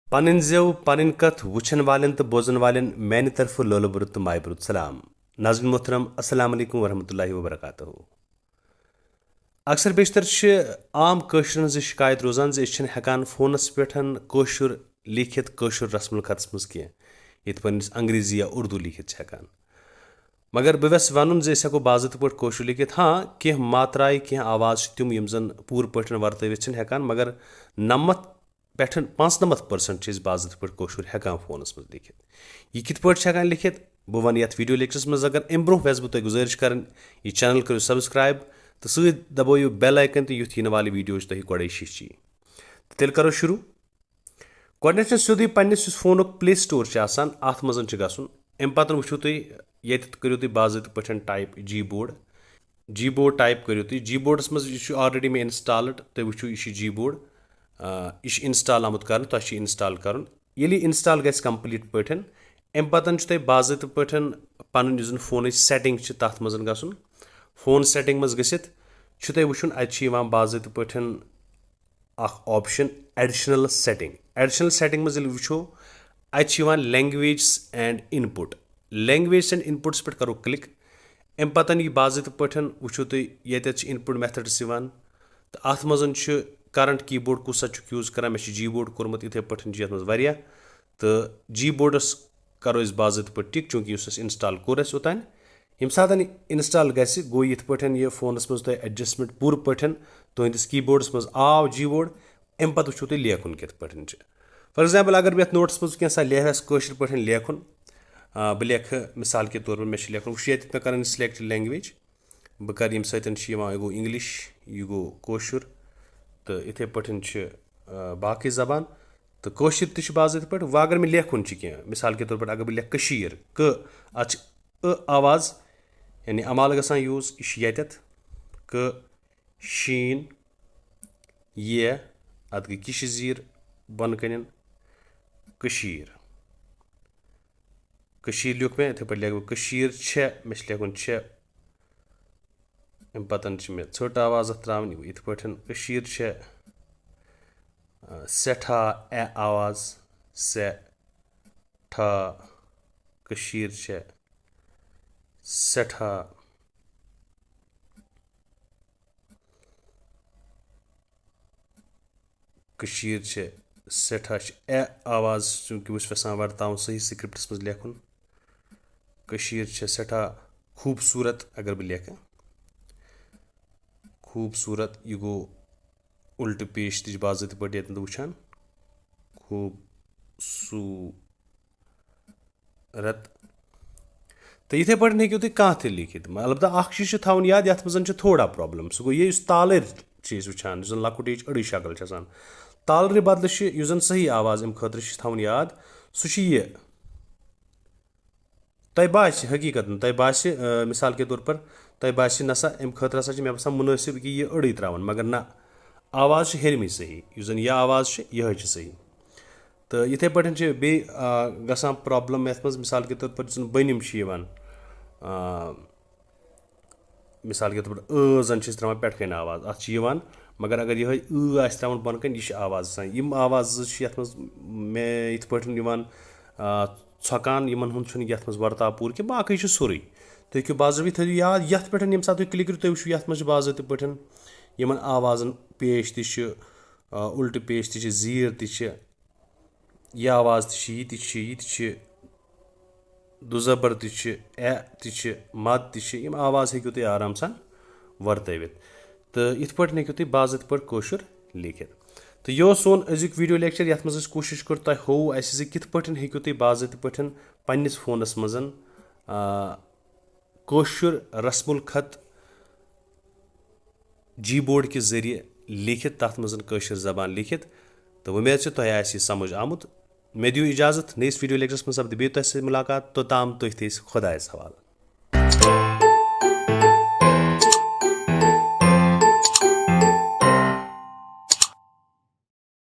पन जेव पन कथ वुछन वालन तो बोजन वालन मैंने तरफ लोलबुर तो मायबुर सलाम नाज़रीन मोहतरम अस्सलाम वालेकुम वरहमतुल्लाहि वबरकातुहू। अक्सर बेशतर आम कशर शिकायत रोजान हेकान फोनस पे कशुर लिखित कशुर रस्मुल खत्स मज कह ये पन्निस अंग्रेजी या उर्दू लिखित हेकान, मगर बह वेस वन हेको बाज़त पे कशुर लिखित। हाँ कह मात्राय कह आवाज तम यम जन पूर पे वर्तवित हेकान, मगर 90 पे 95% बाज़त पे कशुर हेकान फोनस मज लिखित। यह कित पे लिखित बह वन ये वीडियो लेक्चरस मज, अगर अम ब्रोह वेस बह गुजारिश कर यह चैनल करो सब्सक्राइब तो सत दबो बेल आइकन तो युथ इन वाले वीडियो तुम गोड़े शिची। तेल करो शुरू। गोडनेथ सोदे पन्निस फोन प्ले स्टोर अत मज गसुन, अम पत वुचो तुम ये करो तुम बाज़त पे टाइप जी बोर्ड टाइप करो तुम जी बोर्डस मज ऑलरेडी मे इंस्टॉल्ड तुम वुचो यह जी बोर्ड यह इंस्टॉल आमुत कर तुम इंस्टॉल कर इंस्टॉल गस कंप्लीट पे अम पतन तुम बाज़त पे पन फोन सेटिंग तथ मज गसुन। फोन सेटिंग मज गसित तुम वुचुन अत बाज़त पे ऑप्शन एडिशनल सेटिंग मज वुचो अत लैंग्वेज एंड इनपुट्स पे करो क्लिक। अम पतन यह बाज़त पे वुचो तुम ये इनपुट मेथड्स तो अत मज करंट की बोर्ड कुछ यूज़ कर मे जी बोर्ड कोर्मुत इथे पे ये तो जी बोर्डस करो बाज़त पे टिक चूंकि इंस्टॉल कोर ओतान यम सात इंस्टॉल गो गो ये पे यह फोनस मज एडजस्टमेंट पूर पे तुहस की बोर्डस मज आव जी बोर्ड अम पे वो तुम लेखन कित पे फॉर एग्जाम्पल अगर बह नोट्स मज क्या लेहस कशर पे लेखन बह लेख मिसाल के तौर पर मे लेखन वो ये मे कर सिलेक्ट लैंग्वेज बह कर यम सत गो इंग्लिश यह गो कशुर तो इथे पे बाकी जबान तो कशर तह बाज़त पे वह अगर मे लेखन क्या मिसाल के तौर पर अगर बह लेख कशीर क अ आवाज़ यानी अमाल गसान यूज़ यह क शीन ये अत गई किश जीर बन कन कशीर लिख मे इथे पे लिख कशीर मे लेखन अम पतन मे छोट आवाज़ त्रावन इत पे कशीर सेठा ए आवाज़ सेठा कशीर सेठा कशीर सेठा ए आवाज़ चूंकि बस यसान वर्तावन सही स्क्रिप्टस मज लेखन कशीर सेठा खूबसूरत अगर बह लेख खूबसूरत यह गो उल्ट पेश तह बाज़त पे ये वुचान खूबसूरत तो इथे पे हेकू तुम कह लिखित। अलबत्ता अख चीज थवन याद ये मज थोड़ा प्रॉब्लम सह गो ये तालर वुचान लकुट अड़ी शक्ल तालर बदल जन सही आवाज़ अम खतर थवन याद सह ये तह बास हकीकत तह बास मिसाल के तौर पर तह बास नसा अम खतर हसा मे बसान मुनासिब कि यह अड़ी त्रावन, मगर ना आवाज़ हेरमी सही जन यह आवाज़ यह सही। तो इथे पे बे गसान प्रॉब्लम ये मिसाल के तौर पर बनिम मिसाल के तौर पर जन त्रा पे कन आवाज़ अत मगर अगर यह त्रा बन कन यह आवाज़ यम आवाज़ मे इत पे छकान यमन ये वर्ताव पूर कि बाकी सोरे तुम हेकू बाज़ाबी थो याद ये पे यम सात क्लिक करो तुम वो ये बाज़त पे यमन आवाज़न पेश उल्ट पेश तीर यह आवाज़ यह दुजबर ए मद यम आवाज़ हेकू तुम आराम सान वर्तवित तो इत पे हेकू तुम बाज़त पे कशुर लिखित। तो यह सोन अजुक वीडियो लेक्चर ये मज कोशिश कर तुम हो कित पे हेकू तुम बाज़त पे पन्निस फोनस मज कशुर रस्मुल खत जी बोर्ड के जरिए लिखित तथ मज कशर जबान लिखित। तो उम्मीद से तुह आस समझ आमुत। मे दियो इजाज़त नईस वीडियो लेक्चरस मज सपद बे तुह मुलाकात तोताम तुह खुदायस हवाले।